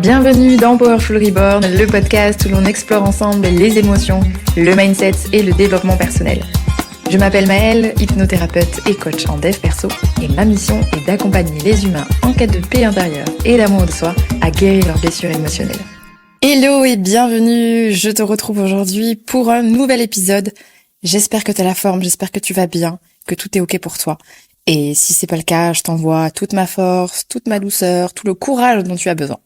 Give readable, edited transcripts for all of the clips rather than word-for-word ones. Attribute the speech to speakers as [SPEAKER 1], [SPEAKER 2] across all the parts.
[SPEAKER 1] Bienvenue dans Powerful Reborn, le podcast où l'on explore ensemble les émotions, le mindset et le développement personnel. Je m'appelle Maëlle, hypnothérapeute et coach en dev perso, et ma mission est d'accompagner les humains en quête de paix intérieure et d'amour de soi à guérir leurs blessures émotionnelles. Hello et bienvenue, je te retrouve aujourd'hui pour un nouvel épisode. J'espère que tu as la forme, j'espère que tu vas bien, que tout est ok pour toi. Et si c'est pas le cas, je t'envoie toute ma force, toute ma douceur, tout le courage dont tu as besoin.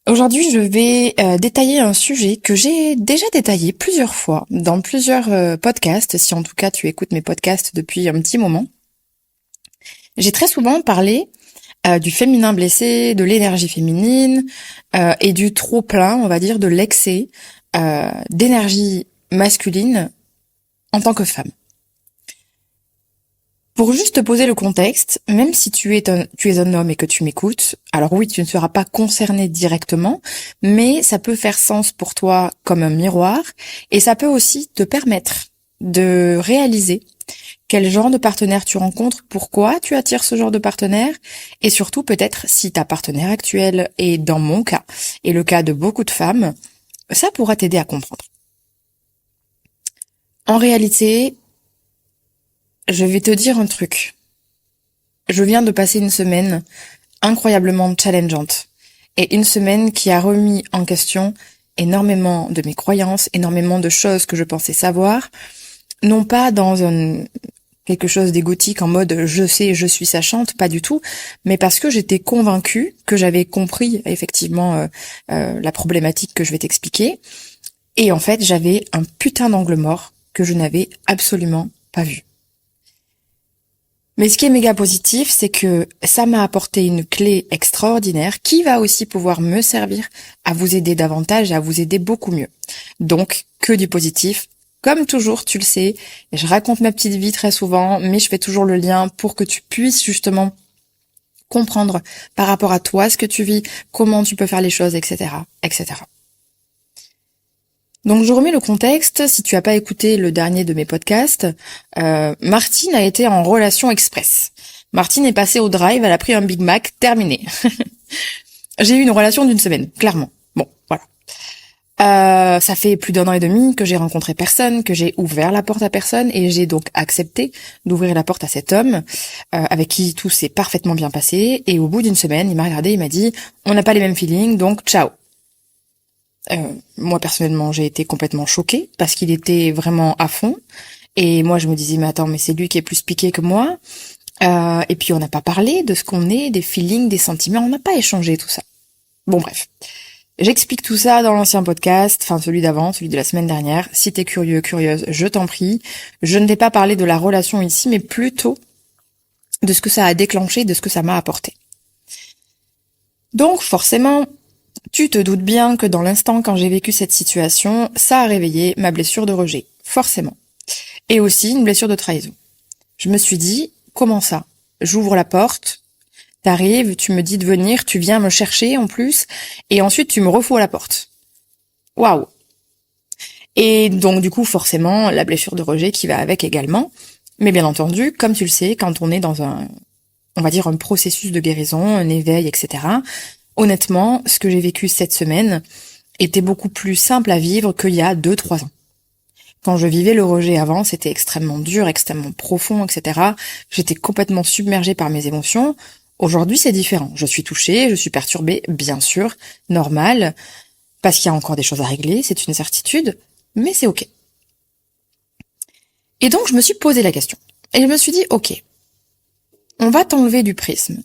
[SPEAKER 1] Aujourd'hui, je vais détailler un sujet que j'ai déjà détaillé plusieurs fois dans plusieurs podcasts, si en tout cas tu écoutes mes podcasts depuis un petit moment. J'ai très souvent parlé du féminin blessé, de l'énergie féminine et du trop-plein, on va dire, de l'excès d'énergie masculine en tant que femme. Pour juste te poser le contexte, même si tu es un homme et que tu m'écoutes, alors oui, tu ne seras pas concerné directement, mais ça peut faire sens pour toi comme un miroir, et ça peut aussi te permettre de réaliser quel genre de partenaire tu rencontres, pourquoi tu attires ce genre de partenaire, et surtout peut-être si ta partenaire actuelle est dans mon cas, et le cas de beaucoup de femmes, ça pourra t'aider à comprendre. En réalité, je vais te dire un truc. Je viens de passer une semaine incroyablement challengeante et une semaine qui a remis en question énormément de mes croyances, énormément de choses que je pensais savoir, non pas dans quelque chose d'égotique en mode je sais, je suis sachante, pas du tout, mais parce que j'étais convaincue que j'avais compris effectivement la problématique que je vais t'expliquer, et en fait j'avais un putain d'angle mort que je n'avais absolument pas vu. Mais ce qui est méga positif, c'est que ça m'a apporté une clé extraordinaire qui va aussi pouvoir me servir à vous aider davantage et à vous aider beaucoup mieux. Donc, que du positif. Comme toujours, tu le sais, je raconte ma petite vie très souvent, mais je fais toujours le lien pour que tu puisses justement comprendre par rapport à toi ce que tu vis, comment tu peux faire les choses, etc., etc. Donc je remets le contexte, si tu n'as pas écouté le dernier de mes podcasts, Martine a été en relation express. Martine est passée au drive, elle a pris un Big Mac, terminé. J'ai eu une relation d'une semaine, clairement. Bon, voilà. Ça fait plus d'1 an et demi que j'ai rencontré personne, que j'ai ouvert la porte à personne, et j'ai donc accepté d'ouvrir la porte à cet homme, avec qui tout s'est parfaitement bien passé, et au bout d'une semaine, il m'a regardé, il m'a dit « On n'a pas les mêmes feelings, donc ciao ». Moi personnellement j'ai été complètement choquée parce qu'il était vraiment à fond, et moi je me disais mais attends, mais c'est lui qui est plus piqué que moi, et puis on n'a pas parlé de ce qu'on est, des feelings, des sentiments, on n'a pas échangé tout ça. Bon bref, j'explique tout ça dans l'ancien podcast, enfin celui d'avant, celui de la semaine dernière. Si t'es curieux, curieuse, je t'en prie, je ne vais pas parler de la relation ici, mais plutôt de ce que ça a déclenché, de ce que ça m'a apporté. Donc forcément, tu te doutes bien que dans l'instant quand j'ai vécu cette situation, ça a réveillé ma blessure de rejet, forcément. Et aussi une blessure de trahison. Je me suis dit, comment ça? J'ouvre la porte, t'arrives, tu me dis de venir, tu viens me chercher en plus, et ensuite tu me refous à la porte. Waouh! Et donc du coup, forcément, la blessure de rejet qui va avec également. Mais bien entendu, comme tu le sais, quand on est dans on va dire un processus de guérison, un éveil, etc., honnêtement, ce que j'ai vécu cette semaine était beaucoup plus simple à vivre qu'il y a 2-3 ans. Quand je vivais le rejet avant, c'était extrêmement dur, extrêmement profond, etc. J'étais complètement submergée par mes émotions. Aujourd'hui, c'est différent. Je suis touchée, je suis perturbée, bien sûr, normal, parce qu'il y a encore des choses à régler, c'est une certitude, mais c'est ok. Et donc, je me suis posé la question. Et je me suis dit, ok, on va t'enlever du prisme.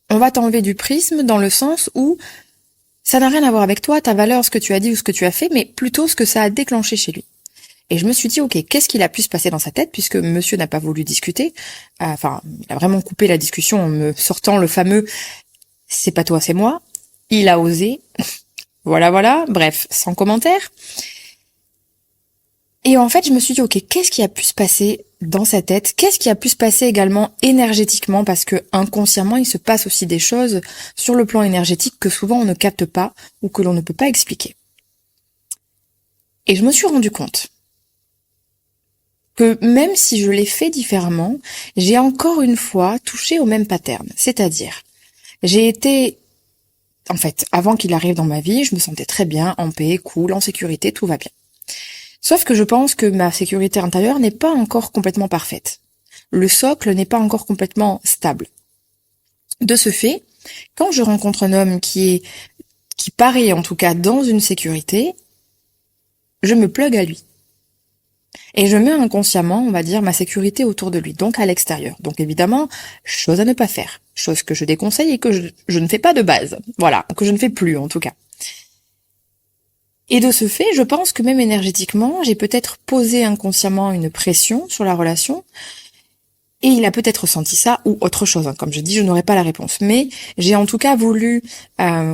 [SPEAKER 1] On va t'enlever du prisme dans le sens où ça n'a rien à voir avec toi, ta valeur, ce que tu as dit ou ce que tu as fait, mais plutôt ce que ça a déclenché chez lui. Et je me suis dit, ok, qu'est-ce qu'il a pu se passer dans sa tête, puisque monsieur n'a pas voulu discuter. Enfin, il a vraiment coupé la discussion en me sortant le fameux « c'est pas toi, c'est moi ». Il a osé. Voilà, bref, sans commentaire. Et en fait, je me suis dit, ok, qu'est-ce qui a pu se passer dans sa tête? Qu'est-ce qui a pu se passer également énergétiquement? Parce que inconsciemment, il se passe aussi des choses sur le plan énergétique que souvent on ne capte pas ou que l'on ne peut pas expliquer. Et je me suis rendu compte que même si je l'ai fait différemment, j'ai encore une fois touché au même pattern. C'est-à-dire, j'ai été En fait, avant qu'il arrive dans ma vie, je me sentais très bien, en paix, cool, en sécurité, tout va bien. Sauf que je pense que ma sécurité intérieure n'est pas encore complètement parfaite. Le socle n'est pas encore complètement stable. De ce fait, quand je rencontre un homme qui paraît en tout cas dans une sécurité, je me plug à lui. Et je mets inconsciemment, on va dire, ma sécurité autour de lui, donc à l'extérieur. Donc évidemment, chose à ne pas faire. Chose que je déconseille et que je ne fais pas de base. Voilà, que je ne fais plus en tout cas. Et de ce fait, je pense que même énergétiquement, j'ai peut-être posé inconsciemment une pression sur la relation. Et il a peut-être ressenti ça ou autre chose. Comme je dis, je n'aurai pas la réponse. Mais j'ai en tout cas voulu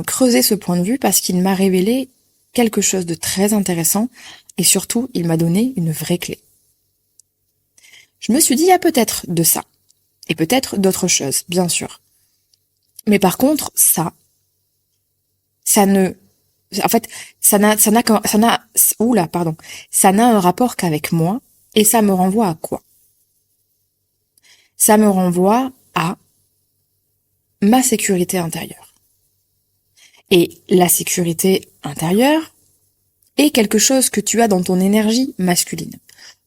[SPEAKER 1] creuser ce point de vue parce qu'il m'a révélé quelque chose de très intéressant. Et surtout, il m'a donné une vraie clé. Je me suis dit, il y a peut-être de ça. Et peut-être d'autres choses, bien sûr. Mais par contre, ça ne, en fait, ça n'a un rapport qu'avec moi. Et ça me renvoie à quoi? Ça me renvoie à ma sécurité intérieure. Et la sécurité intérieure est quelque chose que tu as dans ton énergie masculine.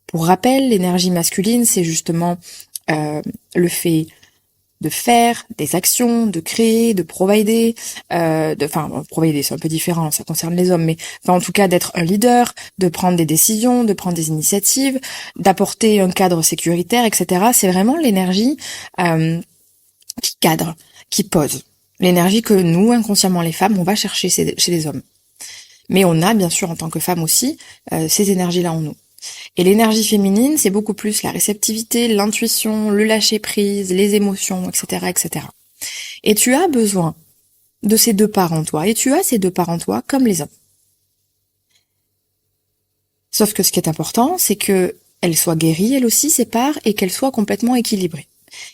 [SPEAKER 1] Pour rappel, l'énergie masculine, c'est justement le fait de faire des actions, de créer, de provider, provider, c'est un peu différent, ça concerne les hommes, mais en tout cas d'être un leader, de prendre des décisions, de prendre des initiatives, d'apporter un cadre sécuritaire, etc. C'est vraiment l'énergie qui cadre, qui pose. L'énergie que nous, inconsciemment les femmes, on va chercher chez les hommes. Mais on a bien sûr en tant que femme aussi ces énergies-là en nous. Et l'énergie féminine, c'est beaucoup plus la réceptivité, l'intuition, le lâcher-prise, les émotions, etc., etc. Et tu as besoin de ces deux parts en toi. Et tu as ces deux parts en toi comme les hommes. Sauf que ce qui est important, c'est que elles soient guéries, elles aussi, ces parts, et qu'elles soient complètement équilibrées.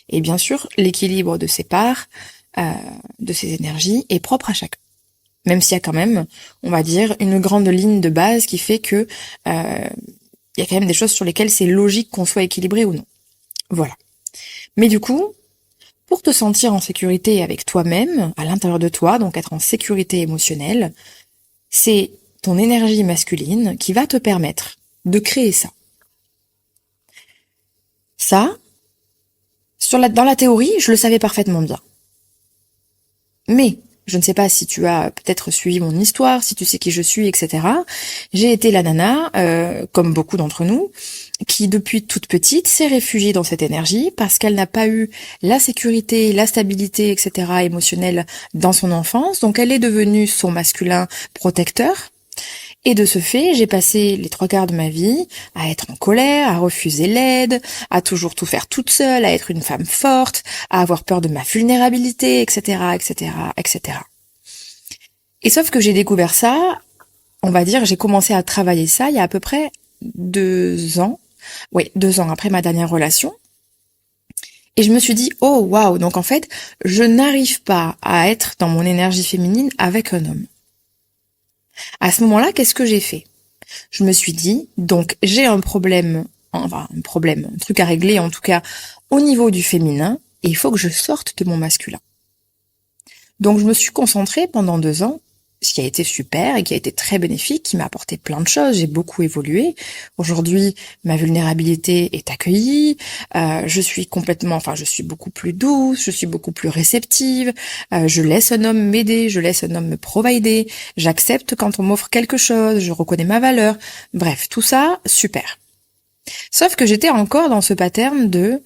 [SPEAKER 1] Et bien sûr, l'équilibre de ces parts, de ces énergies, est propre à chacun. Même s'il y a quand même, on va dire, une grande ligne de base qui fait que il y a quand même des choses sur lesquelles c'est logique qu'on soit équilibré ou non. Voilà. Mais du coup, pour te sentir en sécurité avec toi-même, à l'intérieur de toi, donc être en sécurité émotionnelle, c'est ton énergie masculine qui va te permettre de créer ça. Ça, dans la théorie, je le savais parfaitement bien. Mais je ne sais pas si tu as peut-être suivi mon histoire, si tu sais qui je suis, etc. J'ai été la nana, comme beaucoup d'entre nous, qui depuis toute petite s'est réfugiée dans cette énergie parce qu'elle n'a pas eu la sécurité, la stabilité, etc. émotionnelle dans son enfance. Donc elle est devenue son masculin protecteur. Et de ce fait, j'ai passé les 3/4 de ma vie à être en colère, à refuser l'aide, à toujours tout faire toute seule, à être une femme forte, à avoir peur de ma vulnérabilité, etc., etc., etc. Et sauf que j'ai découvert ça, on va dire, j'ai commencé à travailler ça il y a à peu près 2 ans. Oui, 2 ans après ma dernière relation. Et je me suis dit, oh waouh, donc en fait, je n'arrive pas à être dans mon énergie féminine avec un homme. À ce moment-là, qu'est-ce que j'ai fait? Je me suis dit, donc j'ai un truc à régler en tout cas au niveau du féminin, et il faut que je sorte de mon masculin. Donc je me suis concentrée pendant 2 ans, ce qui a été super et qui a été très bénéfique, qui m'a apporté plein de choses, j'ai beaucoup évolué. Aujourd'hui, ma vulnérabilité est accueillie, je suis beaucoup plus douce, je suis beaucoup plus réceptive, je laisse un homme m'aider, je laisse un homme me provider, j'accepte quand on m'offre quelque chose, je reconnais ma valeur. Bref, tout ça, super. Sauf que j'étais encore dans ce pattern de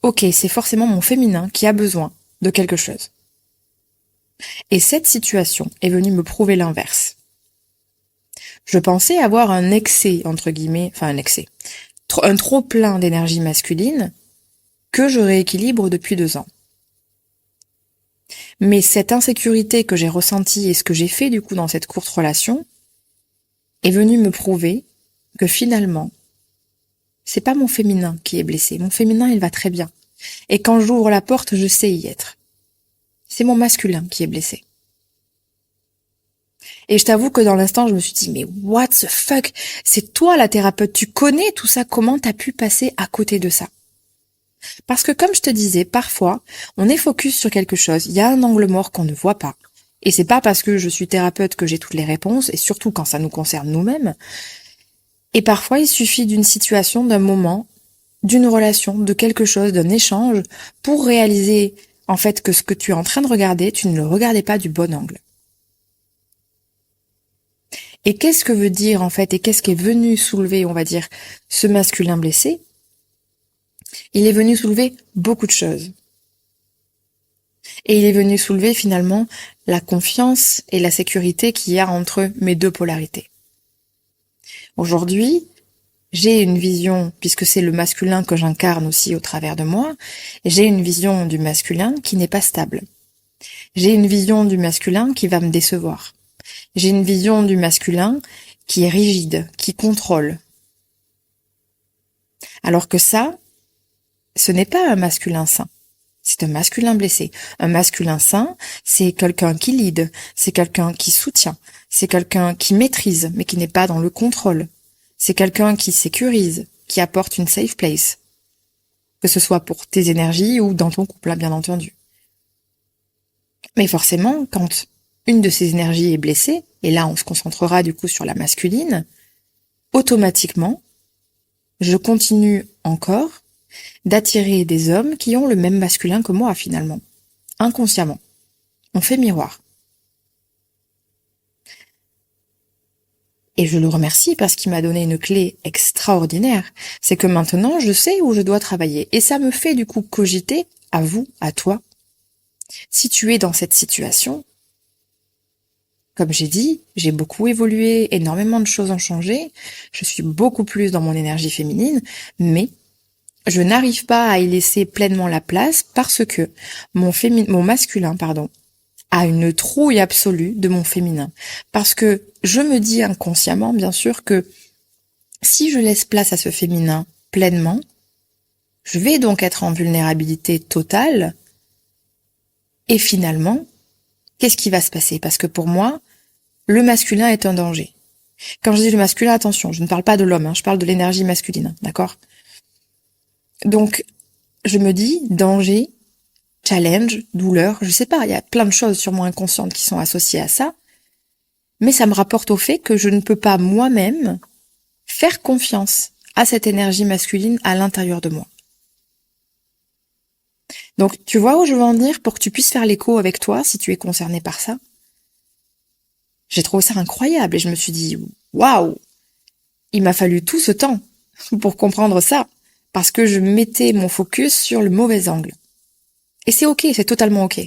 [SPEAKER 1] ok, c'est forcément mon féminin qui a besoin de quelque chose. Et cette situation est venue me prouver l'inverse. Je pensais avoir un excès, entre guillemets, un trop plein d'énergie masculine que je rééquilibre depuis 2 ans. Mais cette insécurité que j'ai ressentie et ce que j'ai fait du coup dans cette courte relation est venu me prouver que finalement, c'est pas mon féminin qui est blessé. Mon féminin, il va très bien. Et quand j'ouvre la porte, je sais y être. C'est mon masculin qui est blessé. Et je t'avoue que dans l'instant, je me suis dit, mais what the fuck? C'est toi la thérapeute, tu connais tout ça, comment t'as pu passer à côté de ça? Parce que comme je te disais, parfois, on est focus sur quelque chose, il y a un angle mort qu'on ne voit pas. Et c'est pas parce que je suis thérapeute que j'ai toutes les réponses, et surtout quand ça nous concerne nous-mêmes. Et parfois, il suffit d'une situation, d'un moment, d'une relation, de quelque chose, d'un échange, pour réaliser, en fait, que ce que tu es en train de regarder, tu ne le regardais pas du bon angle. Et qu'est-ce que veut dire, en fait, et qu'est-ce qui est venu soulever, on va dire, ce masculin blessé? Il est venu soulever beaucoup de choses. Et il est venu soulever, finalement, la confiance et la sécurité qu'il y a entre mes deux polarités. Aujourd'hui, j'ai une vision, puisque c'est le masculin que j'incarne aussi au travers de moi, j'ai une vision du masculin qui n'est pas stable. J'ai une vision du masculin qui va me décevoir. J'ai une vision du masculin qui est rigide, qui contrôle. Alors que ça, ce n'est pas un masculin sain. C'est un masculin blessé. Un masculin sain, c'est quelqu'un qui lead, c'est quelqu'un qui soutient, c'est quelqu'un qui maîtrise, mais qui n'est pas dans le contrôle. C'est quelqu'un qui sécurise, qui apporte une safe place. Que ce soit pour tes énergies ou dans ton couple, bien entendu. Mais forcément, quand une de ces énergies est blessée, et là on se concentrera du coup sur la masculine, automatiquement, je continue encore d'attirer des hommes qui ont le même masculin que moi finalement. Inconsciemment. On fait miroir. Et je le remercie parce qu'il m'a donné une clé extraordinaire. C'est que maintenant, je sais où je dois travailler. Et ça me fait du coup cogiter à vous, à toi. Si tu es dans cette situation, comme j'ai dit, j'ai beaucoup évolué, énormément de choses ont changé. Je suis beaucoup plus dans mon énergie féminine, mais je n'arrive pas à y laisser pleinement la place parce que mon masculin, a une trouille absolue de mon féminin. Parce que je me dis inconsciemment, bien sûr, que si je laisse place à ce féminin pleinement, je vais donc être en vulnérabilité totale. Et finalement, qu'est-ce qui va se passer? Parce que pour moi, le masculin est un danger. Quand je dis le masculin, attention, je ne parle pas de l'homme, je parle de l'énergie masculine, d'accord? Donc, je me dis, danger, challenge, douleur, je sais pas, il y a plein de choses sûrement inconscientes qui sont associées à ça, mais ça me rapporte au fait que je ne peux pas moi-même faire confiance à cette énergie masculine à l'intérieur de moi. Donc, tu vois où je veux en venir pour que tu puisses faire l'écho avec toi si tu es concerné par ça? J'ai trouvé ça incroyable et je me suis dit, waouh, il m'a fallu tout ce temps pour comprendre ça, parce que je mettais mon focus sur le mauvais angle. Et c'est ok, c'est totalement ok.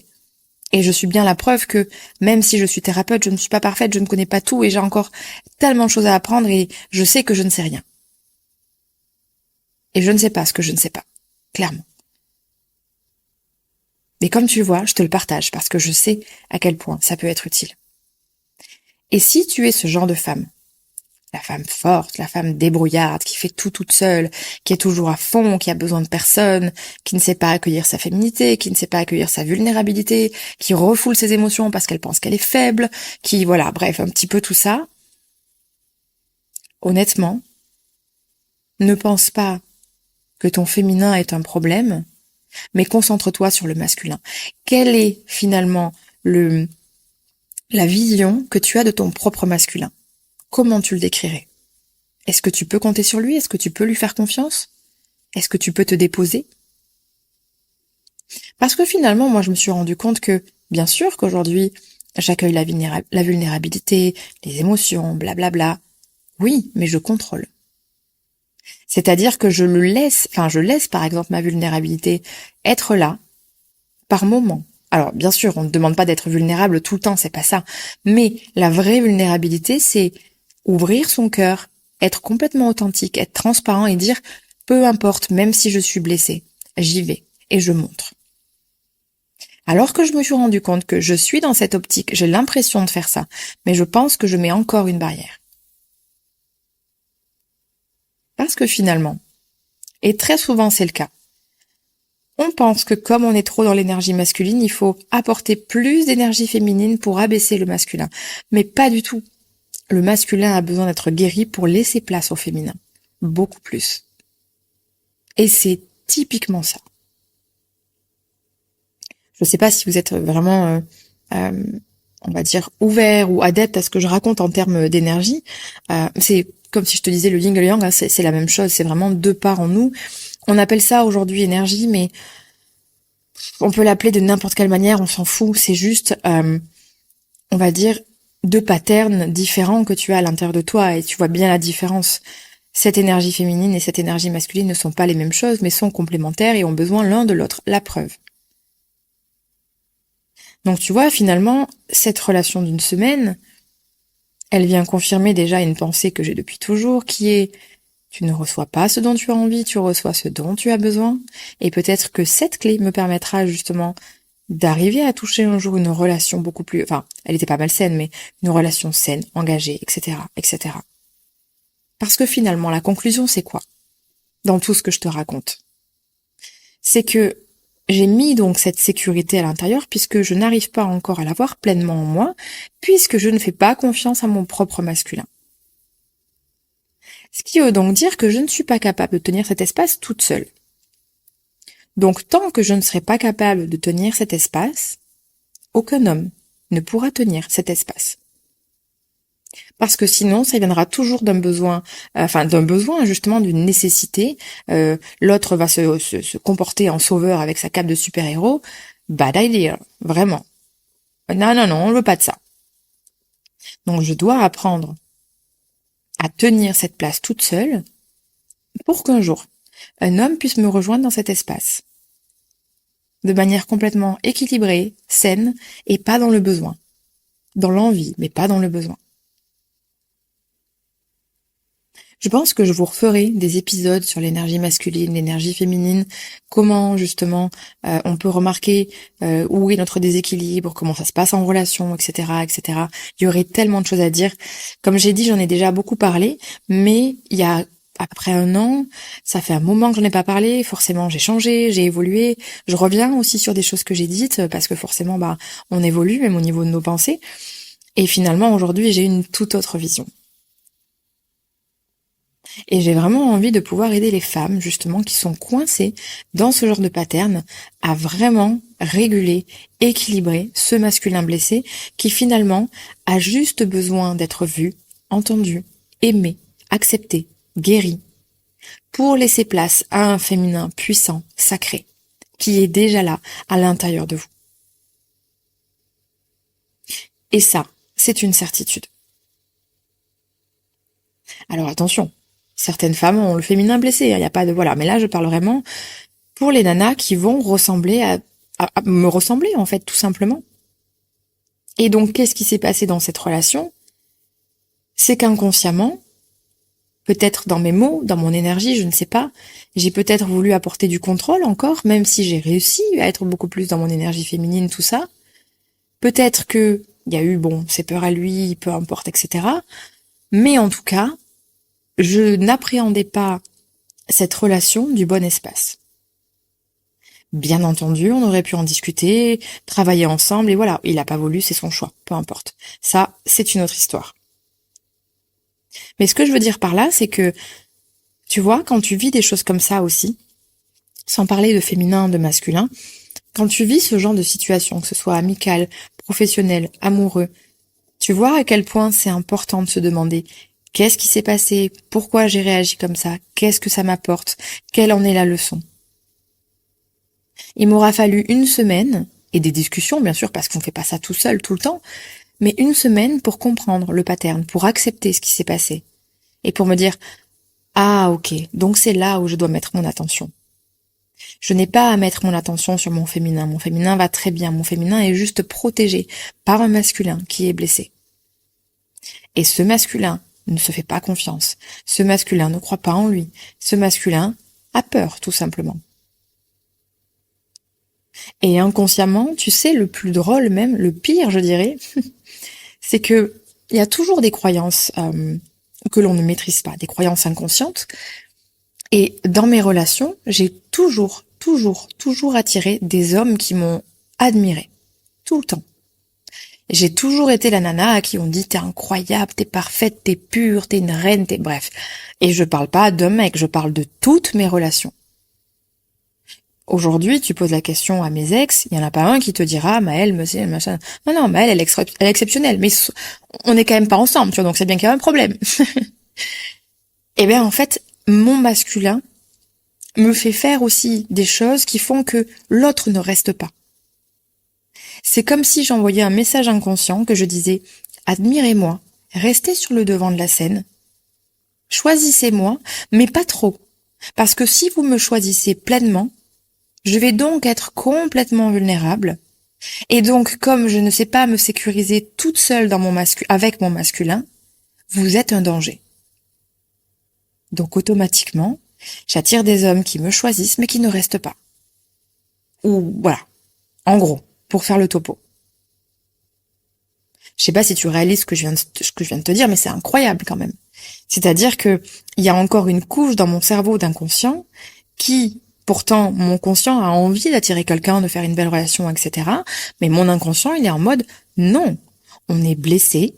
[SPEAKER 1] Et je suis bien la preuve que même si je suis thérapeute, je ne suis pas parfaite, je ne connais pas tout et j'ai encore tellement de choses à apprendre et je sais que je ne sais rien. Et je ne sais pas ce que je ne sais pas, clairement. Mais comme tu vois, je te le partage parce que je sais à quel point ça peut être utile. Et si tu es ce genre de femme, la femme forte, la femme débrouillarde, qui fait tout toute seule, qui est toujours à fond, qui a besoin de personne, qui ne sait pas accueillir sa féminité, qui ne sait pas accueillir sa vulnérabilité, qui refoule ses émotions parce qu'elle pense qu'elle est faible, qui, voilà, bref, un petit peu tout ça. Honnêtement, ne pense pas que ton féminin est un problème, mais concentre-toi sur le masculin. Quelle est finalement la vision que tu as de ton propre masculin? Comment tu le décrirais? Est-ce que tu peux compter sur lui? Est-ce que tu peux lui faire confiance? Est-ce que tu peux te déposer? Parce que finalement, moi, je me suis rendu compte que, bien sûr qu'aujourd'hui, j'accueille la vulnérabilité, les émotions, blablabla. Oui, mais je contrôle. C'est-à-dire que je laisse par exemple ma vulnérabilité être là, par moment. Alors, bien sûr, on ne demande pas d'être vulnérable tout le temps, c'est pas ça. Mais la vraie vulnérabilité, c'est ouvrir son cœur, être complètement authentique, être transparent et dire, peu importe, même si je suis blessée, j'y vais et je montre. Alors que je me suis rendu compte que je suis dans cette optique, j'ai l'impression de faire ça, mais je pense que je mets encore une barrière. Parce que finalement, et très souvent c'est le cas, on pense que comme on est trop dans l'énergie masculine, il faut apporter plus d'énergie féminine pour abaisser le masculin. Mais pas du tout. Le masculin a besoin d'être guéri pour laisser place au féminin. Beaucoup plus. Et c'est typiquement ça. Je ne sais pas si vous êtes vraiment on va dire, ouvert ou adepte à ce que je raconte en termes d'énergie, c'est comme si je te disais le yin et le yang, hein, c'est la même chose, c'est vraiment deux parts en nous. On appelle ça aujourd'hui énergie, mais on peut l'appeler de n'importe quelle manière, on s'en fout, c'est juste, on va dire, deux patterns différents que tu as à l'intérieur de toi, et tu vois bien la différence. Cette énergie féminine et cette énergie masculine ne sont pas les mêmes choses, mais sont complémentaires et ont besoin l'un de l'autre. La preuve. Donc tu vois, finalement, cette relation d'une semaine, elle vient confirmer déjà une pensée que j'ai depuis toujours, qui est tu ne reçois pas ce dont tu as envie, tu reçois ce dont tu as besoin. Et peut-être que cette clé me permettra justement d'arriver à toucher un jour une relation beaucoup plus... Enfin, elle était pas malsaine, mais une relation saine, engagée, etc., etc. Parce que finalement, la conclusion, c'est quoi dans tout ce que je te raconte? C'est que j'ai mis donc cette sécurité à l'intérieur puisque je n'arrive pas encore à l'avoir pleinement en moi, puisque je ne fais pas confiance à mon propre masculin. Ce qui veut donc dire que je ne suis pas capable de tenir cet espace toute seule. Donc tant que je ne serai pas capable de tenir cet espace, aucun homme ne pourra tenir cet espace. Parce que sinon, ça viendra toujours d'un besoin, justement d'une nécessité. L'autre va se comporter en sauveur avec sa cape de super-héros. Bad idea, vraiment. Non, non, non, on ne veut pas de ça. Donc je dois apprendre à tenir cette place toute seule pour qu'un jour, un homme puisse me rejoindre dans cet espace. De manière complètement équilibrée, saine, et pas dans le besoin. Dans l'envie, mais pas dans le besoin. Je pense que je vous referai des épisodes sur l'énergie masculine, l'énergie féminine, comment justement on peut remarquer où est notre déséquilibre, comment ça se passe en relation, etc., etc. Il y aurait tellement de choses à dire. Comme j'ai dit, j'en ai déjà beaucoup parlé, mais il y a à peu près un an, ça fait un moment que j'en ai pas parlé, forcément j'ai changé, j'ai évolué, je reviens aussi sur des choses que j'ai dites, parce que forcément on évolue, même au niveau de nos pensées, et finalement aujourd'hui j'ai une toute autre vision. Et j'ai vraiment envie de pouvoir aider les femmes, justement, qui sont coincées dans ce genre de pattern, à vraiment réguler, équilibrer ce masculin blessé qui finalement a juste besoin d'être vu, entendu, aimé, accepté, guéri, pour laisser place à un féminin puissant, sacré, qui est déjà là, à l'intérieur de vous. Et ça, c'est une certitude. Alors attention, certaines femmes ont le féminin blessé, il n'y a pas de... Voilà, mais là je parle vraiment pour les nanas qui vont ressembler à me ressembler en fait, tout simplement. Et donc qu'est-ce qui s'est passé dans cette relation? C'est qu'inconsciemment, peut-être dans mes mots, dans mon énergie, je ne sais pas, j'ai peut-être voulu apporter du contrôle encore, même si j'ai réussi à être beaucoup plus dans mon énergie féminine, tout ça. Peut-être que il y a eu, ses peurs à lui, peu importe, etc. Mais en tout cas, je n'appréhendais pas cette relation du bon espace. Bien entendu, on aurait pu en discuter, travailler ensemble, et voilà, il n'a pas voulu, c'est son choix, peu importe. Ça, c'est une autre histoire. Mais ce que je veux dire par là, c'est que, tu vois, quand tu vis des choses comme ça aussi, sans parler de féminin, de masculin, quand tu vis ce genre de situation, que ce soit amical, professionnel, amoureux, tu vois à quel point c'est important de se demander qu'est-ce qui s'est passé, pourquoi j'ai réagi comme ça, qu'est-ce que ça m'apporte, quelle en est la leçon. Il m'aura fallu une semaine, et des discussions bien sûr, parce qu'on fait pas ça tout seul tout le temps, mais une semaine pour comprendre le pattern, pour accepter ce qui s'est passé, et pour me dire « Ah ok, donc c'est là où je dois mettre mon attention ». Je n'ai pas à mettre mon attention sur mon féminin va très bien, mon féminin est juste protégé par un masculin qui est blessé. Et ce masculin ne se fait pas confiance, ce masculin ne croit pas en lui, ce masculin a peur tout simplement. Et inconsciemment, tu sais, le plus drôle même, le pire je dirais, c'est que il y a toujours des croyances que l'on ne maîtrise pas, des croyances inconscientes. Et dans mes relations, j'ai toujours attiré des hommes qui m'ont admirée. Tout le temps. J'ai toujours été la nana à qui on dit t'es incroyable, t'es parfaite, t'es pure, t'es une reine, bref. Et je parle pas d'un mec, je parle de toutes mes relations. Aujourd'hui, tu poses la question à mes ex, il y en a pas un qui te dira, Maëlle, monsieur, machin. Non, non, Maëlle, elle est exceptionnelle, mais on est quand même pas ensemble, tu vois, donc c'est bien qu'il y a un problème. Eh bien, en fait, mon masculin me fait faire aussi des choses qui font que l'autre ne reste pas. C'est comme si j'envoyais un message inconscient que je disais, admirez-moi, restez sur le devant de la scène, choisissez-moi, mais pas trop. Parce que si vous me choisissez pleinement, je vais donc être complètement vulnérable. Et donc, comme je ne sais pas me sécuriser toute seule dans avec mon masculin, vous êtes un danger. Donc, automatiquement, j'attire des hommes qui me choisissent, mais qui ne restent pas. Ou, voilà. En gros, pour faire le topo. Je sais pas si tu réalises ce que je viens de te dire, mais c'est incroyable quand même. C'est-à-dire que il y a encore une couche dans mon cerveau d'inconscient qui, pourtant, mon conscient a envie d'attirer quelqu'un, de faire une belle relation, etc. Mais mon inconscient, il est en mode, non, on est blessé.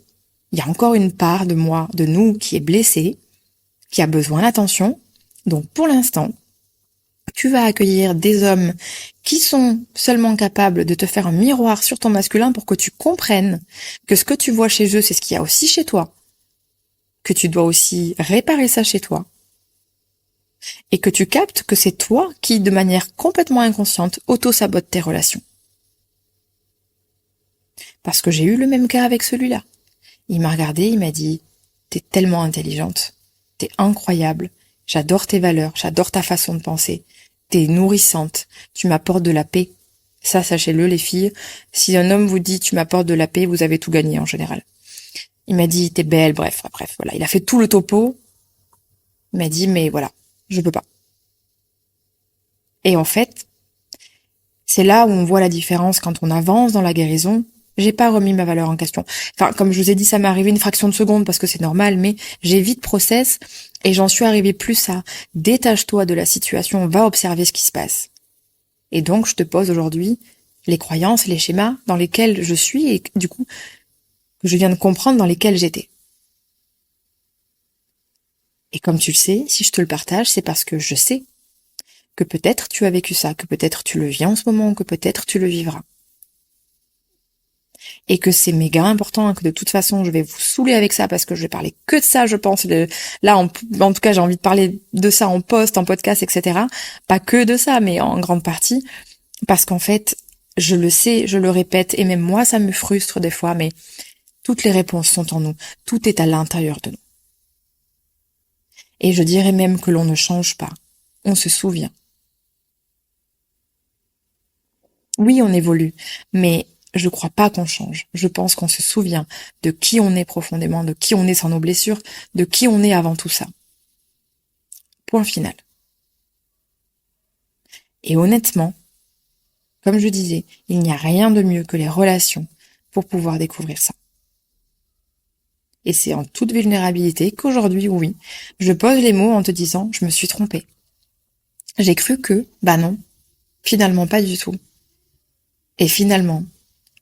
[SPEAKER 1] Il y a encore une part de moi, de nous, qui est blessée, qui a besoin d'attention. Donc, pour l'instant, tu vas accueillir des hommes qui sont seulement capables de te faire un miroir sur ton masculin pour que tu comprennes que ce que tu vois chez eux, c'est ce qu'il y a aussi chez toi, que tu dois aussi réparer ça chez toi, et que tu captes que c'est toi qui, de manière complètement inconsciente, auto-sabote tes relations. Parce que j'ai eu le même cas avec celui-là. Il m'a regardé, il m'a dit « T'es tellement intelligente, t'es incroyable, j'adore tes valeurs, j'adore ta façon de penser, t'es nourrissante, tu m'apportes de la paix. » Ça, sachez-le les filles, si un homme vous dit « Tu m'apportes de la paix », vous avez tout gagné en général. Il m'a dit « T'es belle », bref, voilà. Il a fait tout le topo. Il m'a dit « Mais voilà, je peux pas. » Et en fait, c'est là où on voit la différence quand on avance dans la guérison. J'ai pas remis ma valeur en question. Enfin, comme je vous ai dit, ça m'est arrivé une fraction de seconde parce que c'est normal, mais j'ai vite process et j'en suis arrivée plus à détache-toi de la situation, va observer ce qui se passe. Et donc, je te pose aujourd'hui les croyances, les schémas dans lesquels je suis et du coup, que je viens de comprendre dans lesquels j'étais. Et comme tu le sais, si je te le partage, c'est parce que je sais que peut-être tu as vécu ça, que peut-être tu le vis en ce moment, que peut-être tu le vivras. Et que c'est méga important, que de toute façon, je vais vous saouler avec ça parce que je vais parler que de ça, je pense. Là, en tout cas, j'ai envie de parler de ça en post, en podcast, etc. Pas que de ça, mais en grande partie. Parce qu'en fait, je le sais, je le répète, et même moi, ça me frustre des fois, mais toutes les réponses sont en nous. Tout est à l'intérieur de nous. Et je dirais même que l'on ne change pas. On se souvient. Oui, on évolue, mais je crois pas qu'on change. Je pense qu'on se souvient de qui on est profondément, de qui on est sans nos blessures, de qui on est avant tout ça. Point final. Et honnêtement, comme je disais, il n'y a rien de mieux que les relations pour pouvoir découvrir ça. Et c'est en toute vulnérabilité qu'aujourd'hui, oui, je pose les mots en te disant, je me suis trompée. J'ai cru que, bah non, finalement pas du tout. Et finalement,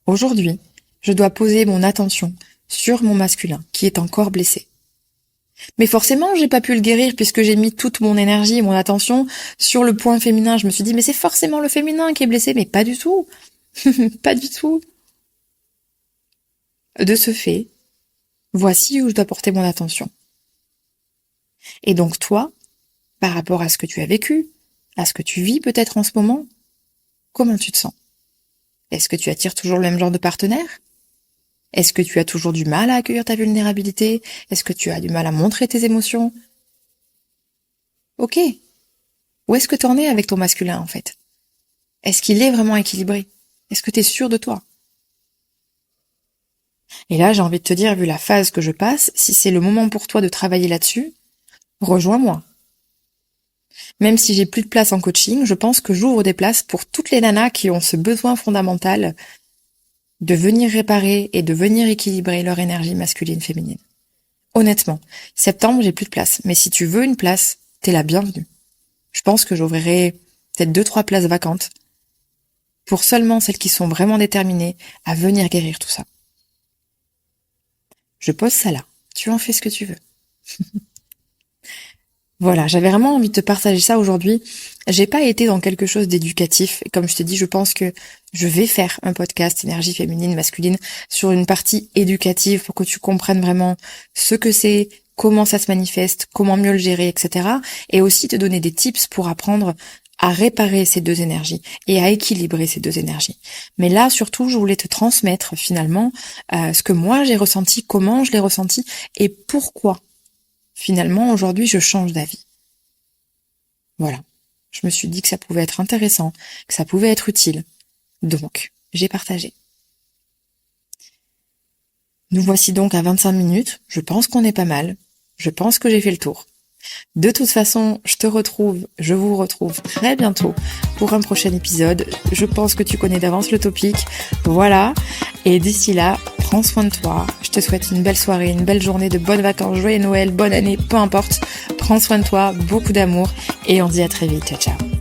[SPEAKER 1] aujourd'hui, je dois poser mon attention sur mon masculin qui est encore blessé. Mais forcément, j'ai pas pu le guérir puisque j'ai mis toute mon énergie et mon attention sur le point féminin. Je me suis dit, mais c'est forcément le féminin qui est blessé. Mais pas du tout. Pas du tout. De ce fait, voici où je dois porter mon attention. Et donc toi, par rapport à ce que tu as vécu, à ce que tu vis peut-être en ce moment, comment tu te sens? Est-ce que tu attires toujours le même genre de partenaire? Est-ce que tu as toujours du mal à accueillir ta vulnérabilité? Est-ce que tu as du mal à montrer tes émotions? Ok. Où est-ce que tu en es avec ton masculin, en fait? Est-ce qu'il est vraiment équilibré? Est-ce que tu es sûr de toi? Et là, j'ai envie de te dire, vu la phase que je passe, si c'est le moment pour toi de travailler là-dessus, rejoins-moi. Même si j'ai plus de place en coaching, je pense que j'ouvre des places pour toutes les nanas qui ont ce besoin fondamental de venir réparer et de venir équilibrer leur énergie masculine-féminine. Honnêtement, septembre, j'ai plus de place. Mais si tu veux une place, t'es la bienvenue. Je pense que j'ouvrirai peut-être 2-3 places vacantes pour seulement celles qui sont vraiment déterminées à venir guérir tout ça. Je pose ça là. Tu en fais ce que tu veux. Voilà, j'avais vraiment envie de te partager ça aujourd'hui. J'ai pas été dans quelque chose d'éducatif. Et comme je te dis, je pense que je vais faire un podcast énergie féminine, masculine sur une partie éducative pour que tu comprennes vraiment ce que c'est, comment ça se manifeste, comment mieux le gérer, etc. Et aussi te donner des tips pour apprendre à réparer ces deux énergies et à équilibrer ces deux énergies. Mais là, surtout, je voulais te transmettre finalement ce que moi j'ai ressenti, comment je l'ai ressenti et pourquoi finalement aujourd'hui je change d'avis. Voilà. Je me suis dit que ça pouvait être intéressant, que ça pouvait être utile. Donc, j'ai partagé. Nous voici donc à 25 minutes. Je pense qu'on est pas mal. Je pense que j'ai fait le tour. De toute façon, je vous retrouve très bientôt pour un prochain épisode. Je pense que tu connais d'avance le topic. Voilà. Et d'ici là, prends soin de toi. Je te souhaite une belle soirée, une belle journée, de bonnes vacances, joyeux Noël, bonne année, peu importe. Prends soin de toi, beaucoup d'amour et on se dit à très vite. Ciao, ciao.